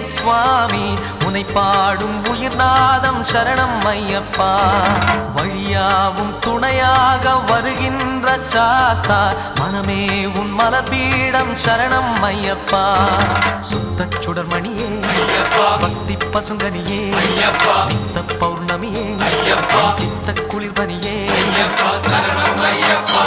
சுவாமி உனை பாடும் உயிர்நாதம் சரணம் ஐயப்பா வழியாவும் துணையாக வருகின்ற சாஸ்தா மனமே உன் மலர்பீடம் சரணம் ஐயப்பா சுத்த சுடர்மணியே பக்தி பசுங்கனியே நித்த பௌர்ணமியே சித்த குளிர்பனியே சரணம் ஐயப்பா